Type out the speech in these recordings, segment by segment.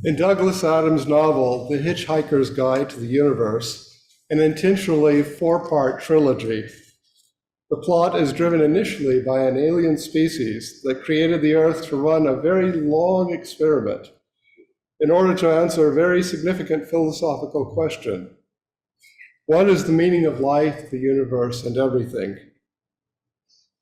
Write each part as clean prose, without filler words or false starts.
In Douglas Adams' novel, The Hitchhiker's Guide to the Universe, an intentionally four-part trilogy, the plot is driven initially by an alien species that created the Earth to run a very long experiment in order to answer a very significant philosophical question. What is the meaning of life, the universe, and everything?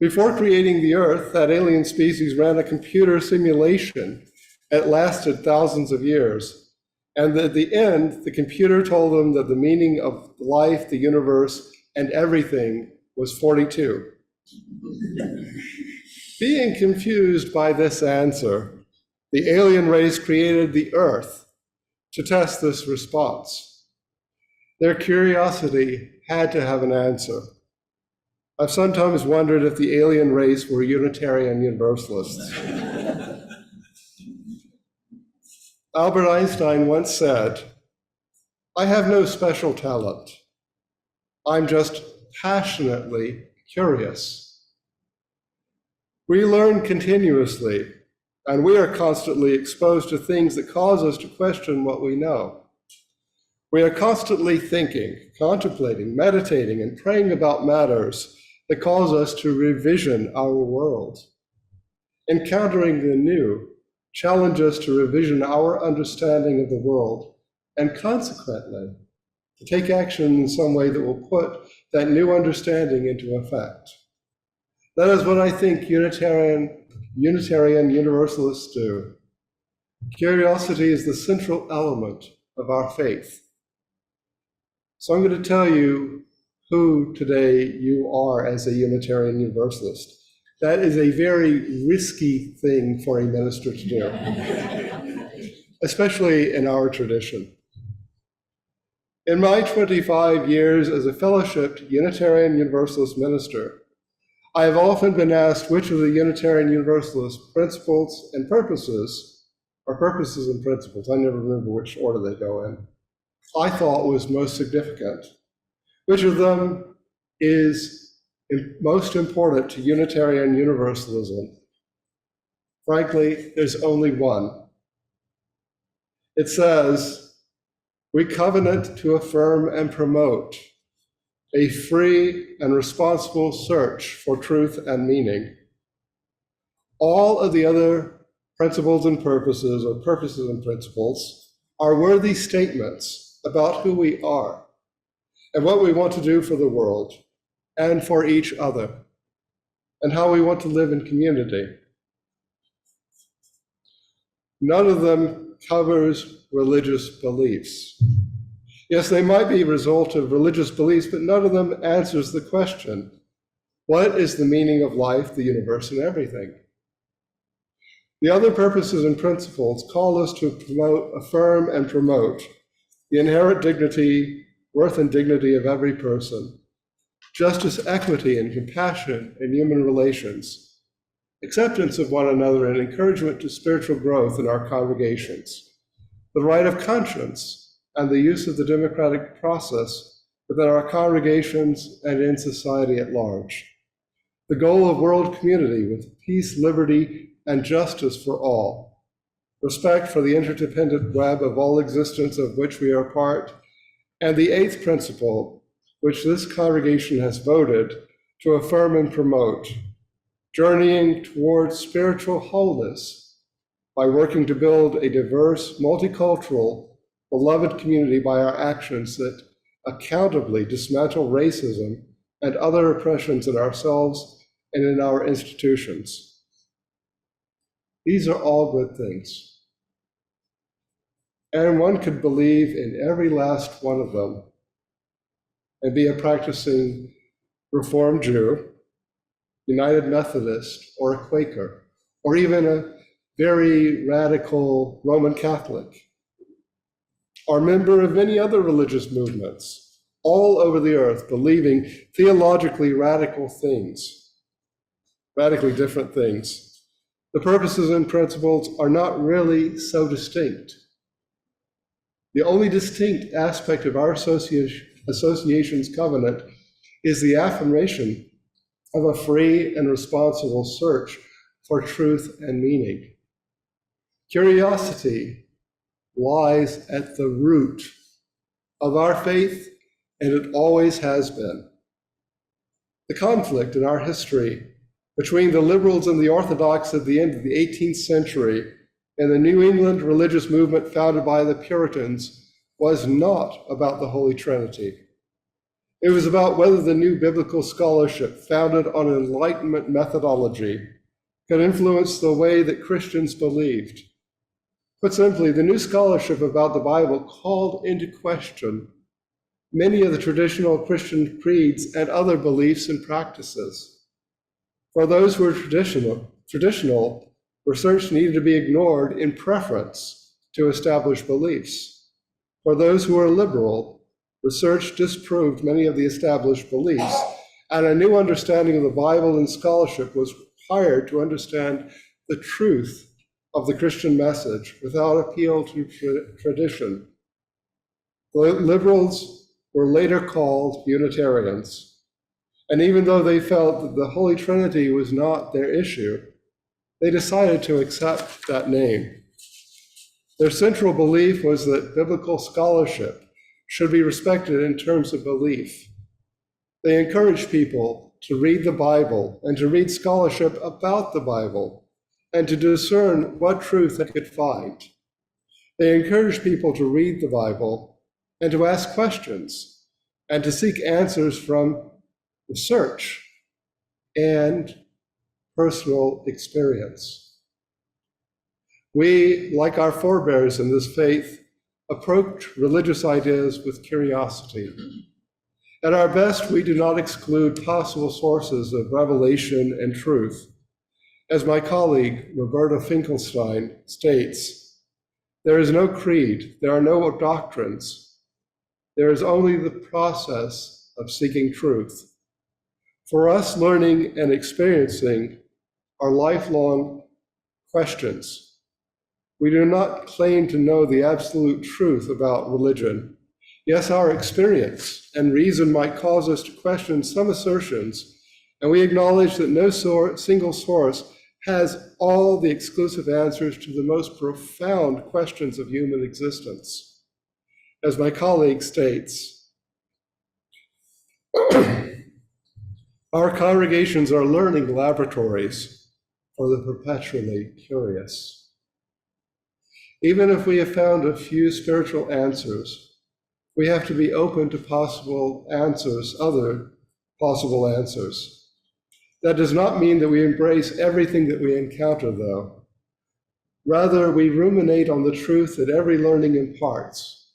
Before creating the Earth, that alien species ran a computer simulation. It lasted thousands of years. And at the end, the computer told them that the meaning of life, the universe, and everything was 42. Being confused by this answer, the alien race created the Earth to test this response. Their curiosity had to have an answer. I've sometimes wondered if the alien race were Unitarian Universalists. Albert Einstein once said, "I have no special talent. I'm just passionately curious." We learn continuously, and we are constantly exposed to things that cause us to question what we know. We are constantly thinking, contemplating, meditating, and praying about matters that cause us to revision our world. Encountering the new challenge us to revision our understanding of the world, and consequently, to take action in some way that will put that new understanding into effect. That is what I think Unitarian Universalists do. Curiosity is the central element of our faith. So I'm going to tell you who today you are as a Unitarian Universalist. That is a very risky thing for a minister to do, especially in our tradition. In my 25 years as a fellowshipped Unitarian Universalist minister, I have often been asked which of the Unitarian Universalist principles and purposes, or purposes and principles, I never remember which order they go in, I thought was most significant. Which of them is most important to Unitarian Universalism? Frankly, there's only one. It says, "We covenant to affirm and promote a free and responsible search for truth and meaning." All of the other principles and purposes, or purposes and principles, are worthy statements about who we are and what we want to do for the world and for each other, and how we want to live in community. None of them covers religious beliefs. Yes, they might be a result of religious beliefs, but none of them answers the question, what is the meaning of life, the universe, and everything? The other purposes and principles call us to promote, affirm, and promote the inherent dignity, worth, and dignity of every person, justice, equity, and compassion in human relations, acceptance of one another, and encouragement to spiritual growth in our congregations, the right of conscience, and the use of the democratic process within our congregations and in society at large, the goal of world community with peace, liberty, and justice for all, respect for the interdependent web of all existence of which we are part, and the eighth principle, which this congregation has voted to affirm and promote, journeying towards spiritual wholeness by working to build a diverse, multicultural, beloved community by our actions that accountably dismantle racism and other oppressions in ourselves and in our institutions. These are all good things. And one could believe in every last one of them and be a practicing Reformed Jew, United Methodist, or a Quaker, or even a very radical Roman Catholic, or member of many other religious movements all over the earth, believing theologically radical things, radically different things. The purposes and principles are not really so distinct. The only distinct aspect of our association's covenant is the affirmation of a free and responsible search for truth and meaning. Curiosity lies at the root of our faith, and it always has been. The conflict in our history between the liberals and the Orthodox at the end of the 18th century and the New England religious movement founded by the Puritans was not about the Holy Trinity. It was about whether the new biblical scholarship founded on Enlightenment methodology could influence the way that Christians believed. Put simply, the new scholarship about the Bible called into question many of the traditional Christian creeds and other beliefs and practices. For those who were traditional, research needed to be ignored in preference to established beliefs. For those who were liberal, research disproved many of the established beliefs, and a new understanding of the Bible and scholarship was required to understand the truth of the Christian message without appeal to tradition. The liberals were later called Unitarians, and even though they felt that the Holy Trinity was not their issue, they decided to accept that name. Their central belief was that biblical scholarship should be respected in terms of belief. They encouraged people to read the Bible and to read scholarship about the Bible and to discern what truth they could find. They encouraged people to read the Bible and to ask questions and to seek answers from research and personal experience. We, like our forebears in this faith, approach religious ideas with curiosity. At our best, we do not exclude possible sources of revelation and truth. As my colleague, Roberta Finkelstein, states, there is no creed, there are no doctrines. There is only the process of seeking truth. For us, learning and experiencing are lifelong questions. We do not claim to know the absolute truth about religion. Yes, our experience and reason might cause us to question some assertions, and we acknowledge that no single source has all the exclusive answers to the most profound questions of human existence. As my colleague states, our congregations are learning laboratories for the perpetually curious. Even if we have found a few spiritual answers, we have to be open to other possible answers. That does not mean that we embrace everything that we encounter, though. Rather, we ruminate on the truth that every learning imparts,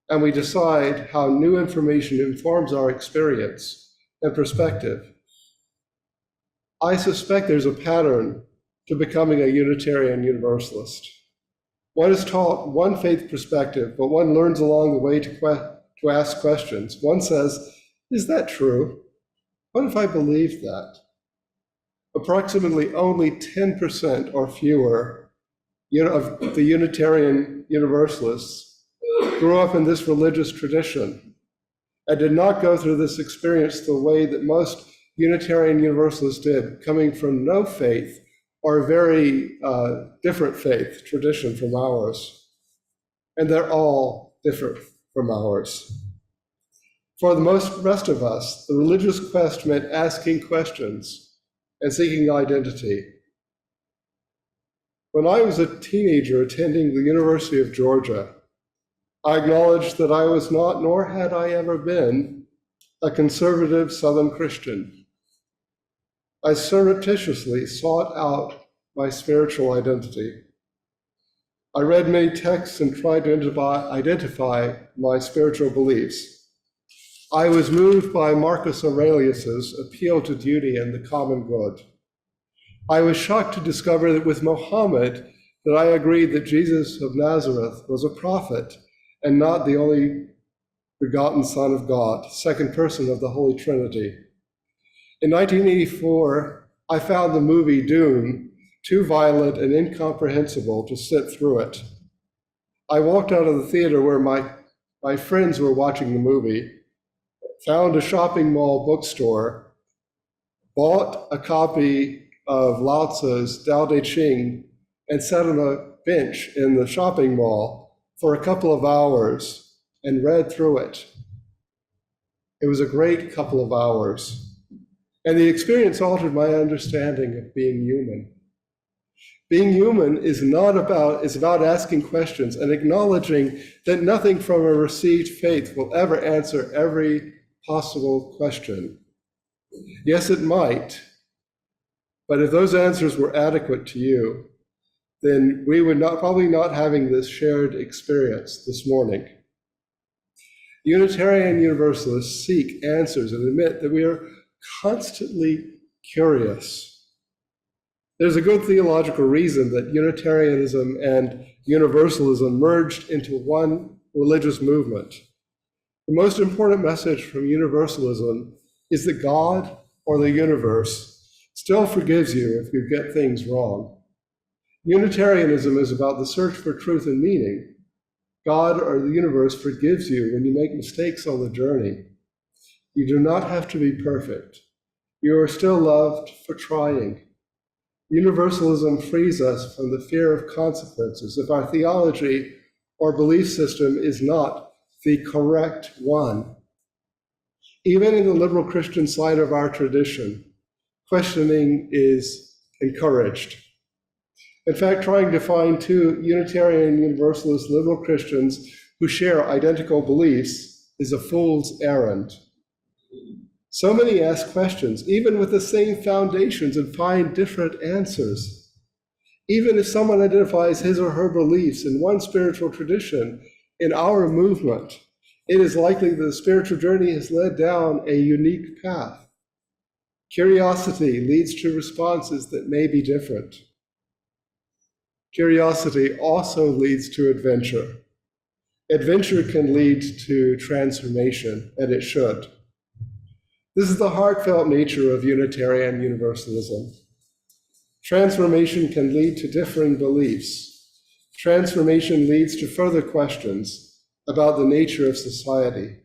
and we decide how new information informs our experience and perspective. I suspect there's a pattern to becoming a Unitarian Universalist. One is taught one faith perspective, but one learns along the way to ask questions. One says, is that true? What if I believed that? Approximately only 10% or fewer of the Unitarian Universalists grew up in this religious tradition and did not go through this experience the way that most Unitarian Universalists did, coming from no faith or a very different faith tradition from ours. And they're all different from ours. For the rest of us, the religious quest meant asking questions and seeking identity. When I was a teenager attending the University of Georgia, I acknowledged that I was not, nor had I ever been, a conservative Southern Christian. I surreptitiously sought out my spiritual identity. I read many texts and tried to identify my spiritual beliefs. I was moved by Marcus Aurelius's appeal to duty and the common good. I was shocked to discover that with Muhammad, that I agreed that Jesus of Nazareth was a prophet and not the only begotten Son of God, second person of the Holy Trinity. In 1984, I found the movie Dune too violent and incomprehensible to sit through it. I walked out of the theater where my friends were watching the movie, found a shopping mall bookstore, bought a copy of Lao Tzu's Tao Te Ching, and sat on a bench in the shopping mall for a couple of hours and read through it. It was a great couple of hours. And the experience altered my understanding of being human. Being human is not asking questions and acknowledging that nothing from a received faith will ever answer every possible question. Yes, it might, but if those answers were adequate to you, then we would probably not having this shared experience this morning. Unitarian Universalists seek answers and admit that we are constantly curious. There's a good theological reason that Unitarianism and Universalism merged into one religious movement. The most important message from Universalism is that God or the universe still forgives you if you get things wrong. Unitarianism is about the search for truth and meaning. God or the universe forgives you when you make mistakes on the journey. You do not have to be perfect. You are still loved for trying. Universalism frees us from the fear of consequences if our theology or belief system is not the correct one. Even in the liberal Christian side of our tradition, questioning is encouraged. In fact, trying to find two Unitarian Universalist liberal Christians who share identical beliefs is a fool's errand. So many ask questions, even with the same foundations, and find different answers. Even if someone identifies his or her beliefs in one spiritual tradition in our movement, it is likely that the spiritual journey has led down a unique path. Curiosity leads to responses that may be different. Curiosity also leads to adventure. Adventure can lead to transformation, and it should. This is the heartfelt nature of Unitarian Universalism. Transformation can lead to differing beliefs. Transformation leads to further questions about the nature of society.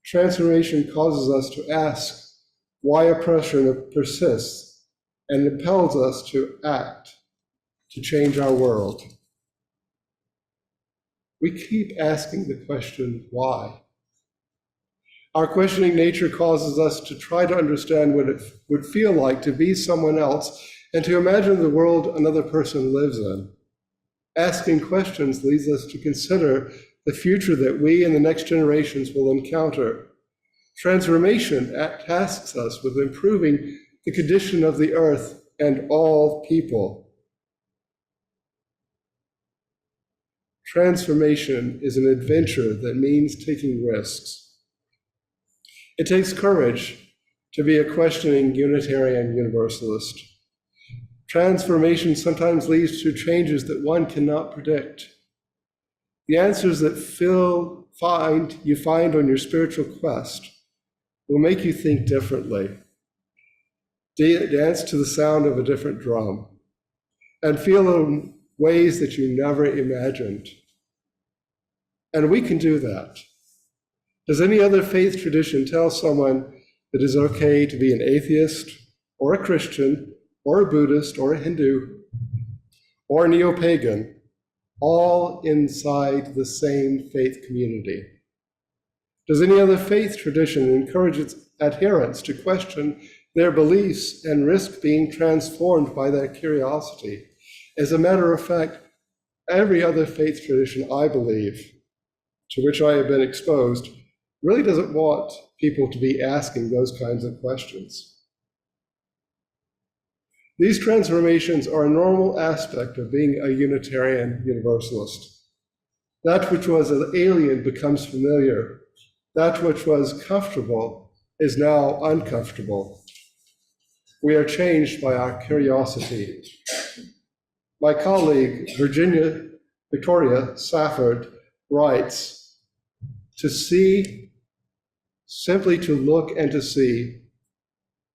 Transformation causes us to ask why oppression persists and impels us to act, to change our world. We keep asking the question, why? Our questioning nature causes us to try to understand what it would feel like to be someone else and to imagine the world another person lives in. Asking questions leads us to consider the future that we and the next generations will encounter. Transformation tasks us with improving the condition of the earth and all people. Transformation is an adventure that means taking risks. It takes courage to be a questioning Unitarian Universalist. Transformation sometimes leads to changes that one cannot predict. The answers that you find on your spiritual quest will make you think differently, dance to the sound of a different drum, and feel in ways that you never imagined. And we can do that. Does any other faith tradition tell someone that it is okay to be an atheist, or a Christian, or a Buddhist, or a Hindu, or a neo-pagan, all inside the same faith community? Does any other faith tradition encourage its adherents to question their beliefs and risk being transformed by their curiosity? As a matter of fact, every other faith tradition, I believe, to which I have been exposed, really doesn't want people to be asking those kinds of questions. These transformations are a normal aspect of being a Unitarian Universalist. That which was an alien becomes familiar. That which was comfortable is now uncomfortable. We are changed by our curiosity. My colleague, Victoria Safford, writes, "To see, simply to look and to see,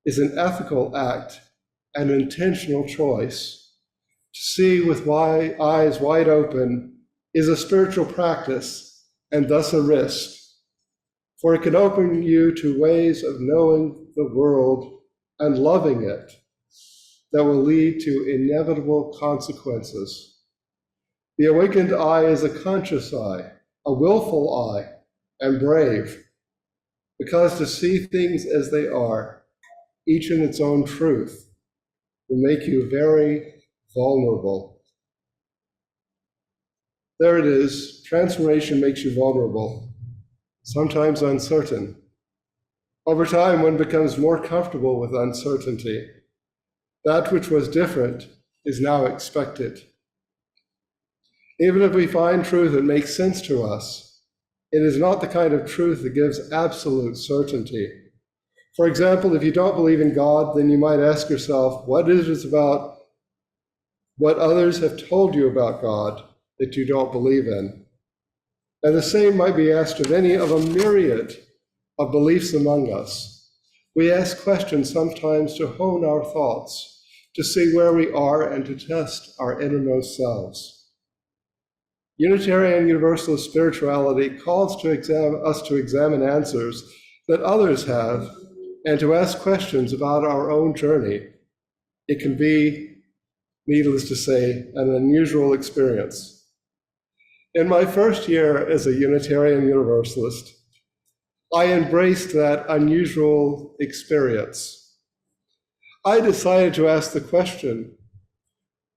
is an ethical act, an intentional choice. To see with eyes wide open is a spiritual practice and thus a risk, for it can open you to ways of knowing the world and loving it that will lead to inevitable consequences. The awakened I is a conscious I, a willful I, and brave, because to see things as they are, each in its own truth, will make you very vulnerable. There it is. Transformation makes you vulnerable, sometimes uncertain. Over time, one becomes more comfortable with uncertainty. That which was different is now expected. Even if we find truth that makes sense to us, it is not the kind of truth that gives absolute certainty. For example, if you don't believe in God, then you might ask yourself, what is it about what others have told you about God that you don't believe in? And the same might be asked of any of a myriad of beliefs among us. We ask questions sometimes to hone our thoughts, to see where we are and to test our innermost selves. Unitarian Universalist spirituality calls us to examine answers that others have and to ask questions about our own journey. It can be, needless to say, an unusual experience. In my first year as a Unitarian Universalist, I embraced that unusual experience. I decided to ask the question,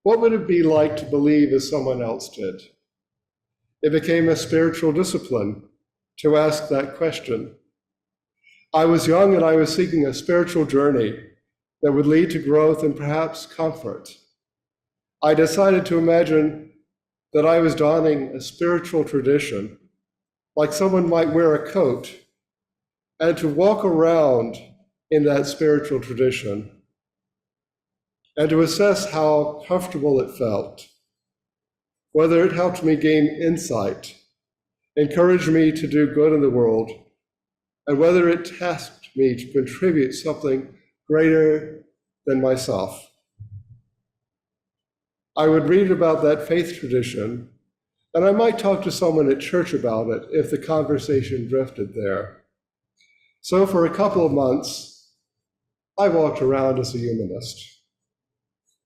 what would it be like to believe as someone else did? It became a spiritual discipline to ask that question. I was young and I was seeking a spiritual journey that would lead to growth and perhaps comfort. I decided to imagine that I was donning a spiritual tradition, like someone might wear a coat, and to walk around in that spiritual tradition and to assess how comfortable it felt, whether it helped me gain insight, encouraged me to do good in the world, and whether it tasked me to contribute something greater than myself. I would read about that faith tradition, and I might talk to someone at church about it if the conversation drifted there. So for a couple of months, I walked around as a humanist.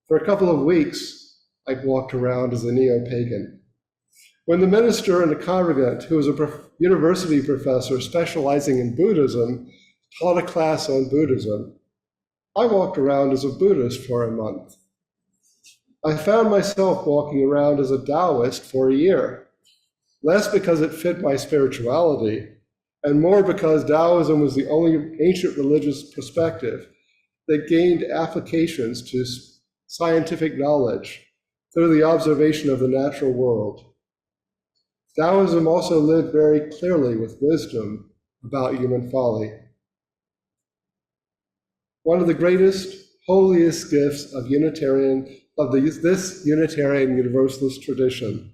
For a couple of weeks, I walked around as a neo-pagan. When the minister and the congregant, who was a university professor specializing in Buddhism, taught a class on Buddhism, I walked around as a Buddhist for a month. I found myself walking around as a Taoist for a year, less because it fit my spirituality, and more because Taoism was the only ancient religious perspective that gained applications to scientific knowledge through the observation of the natural world. Taoism also lived very clearly with wisdom about human folly. One of the greatest, holiest gifts of this Unitarian Universalist tradition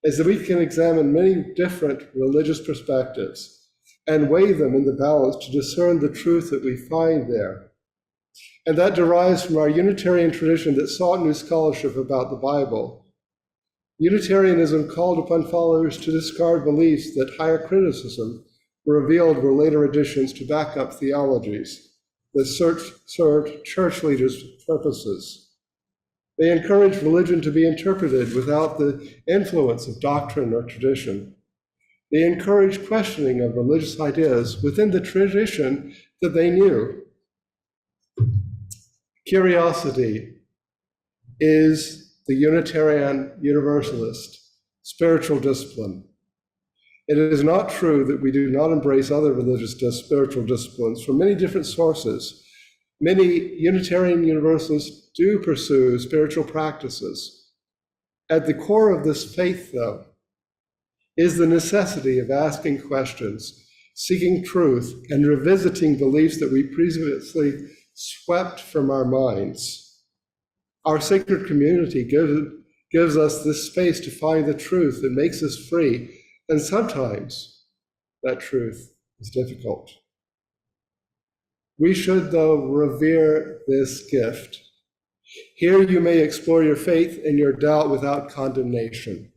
is that we can examine many different religious perspectives and weigh them in the balance to discern the truth that we find there. And that derives from our Unitarian tradition that sought new scholarship about the Bible. Unitarianism called upon followers to discard beliefs that higher criticism revealed were later additions to back up theologies that served church leaders' purposes. They encouraged religion to be interpreted without the influence of doctrine or tradition. They encouraged questioning of religious ideas within the tradition that they knew. Curiosity is the Unitarian Universalist spiritual discipline. It is not true that we do not embrace other religious spiritual disciplines from many different sources. Many Unitarian Universalists do pursue spiritual practices. At the core of this faith, though, is the necessity of asking questions, seeking truth, and revisiting beliefs that we previously swept from our minds. Our sacred community gives us this space to find the truth that makes us free, and sometimes that truth is difficult. We should, though, revere this gift. Here you may explore your faith and your doubt without condemnation.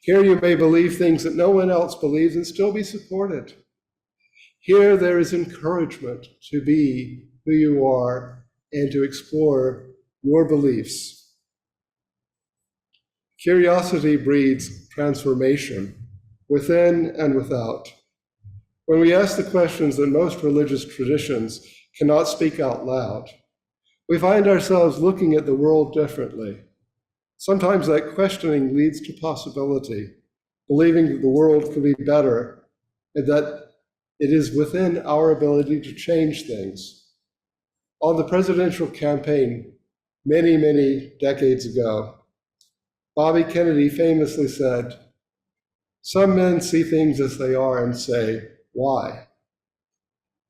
Here you may believe things that no one else believes and still be supported. Here there is encouragement to be who you are and to explore your beliefs. Curiosity breeds transformation within and without. When we ask the questions that most religious traditions cannot speak out loud, we find ourselves looking at the world differently. Sometimes that questioning leads to possibility, believing that the world could be better and that it is within our ability to change things. On the presidential campaign many, many decades ago, Bobby Kennedy famously said, "Some men see things as they are and say, 'Why?'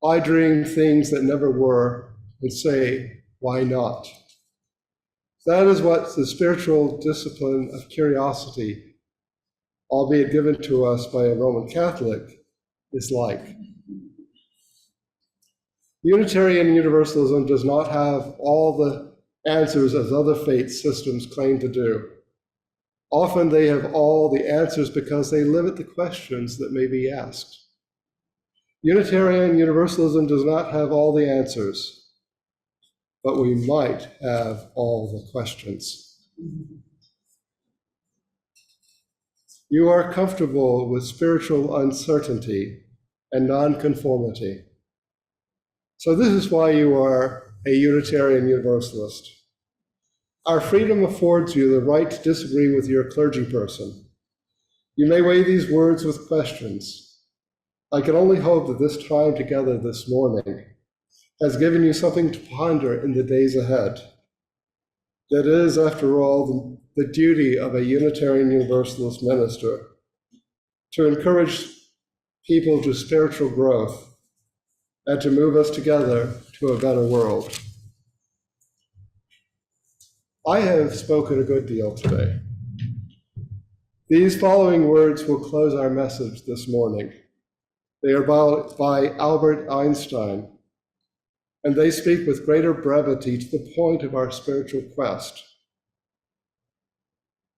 I dream things that never were and say, 'Why not?'" That is what the spiritual discipline of curiosity, albeit given to us by a Roman Catholic, is like. Unitarian Universalism does not have all the answers as other faith systems claim to do. Often they have all the answers because they limit the questions that may be asked. Unitarian Universalism does not have all the answers, but we might have all the questions. You are comfortable with spiritual uncertainty and nonconformity. So this is why you are a Unitarian Universalist. Our freedom affords you the right to disagree with your clergy person. You may weigh these words with questions. I can only hope that this time together this morning has given you something to ponder in the days ahead. That is, after all, the duty of a Unitarian Universalist minister, to encourage people to spiritual growth and to move us together to a better world. I have spoken a good deal today. These following words will close our message this morning. They are by Albert Einstein, and they speak with greater brevity to the point of our spiritual quest.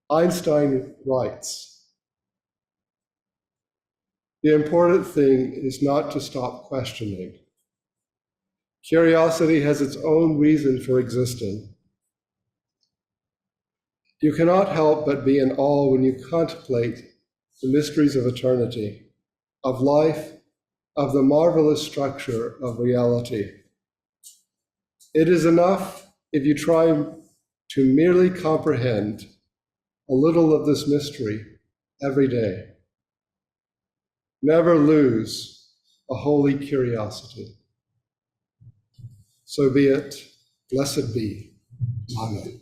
Einstein writes, "The important thing is not to stop questioning. Curiosity has its own reason for existing. You cannot help but be in awe when you contemplate the mysteries of eternity, of life, of the marvelous structure of reality. It is enough if you try to merely comprehend a little of this mystery every day. Never lose a holy curiosity. So be it. Blessed be. Amen."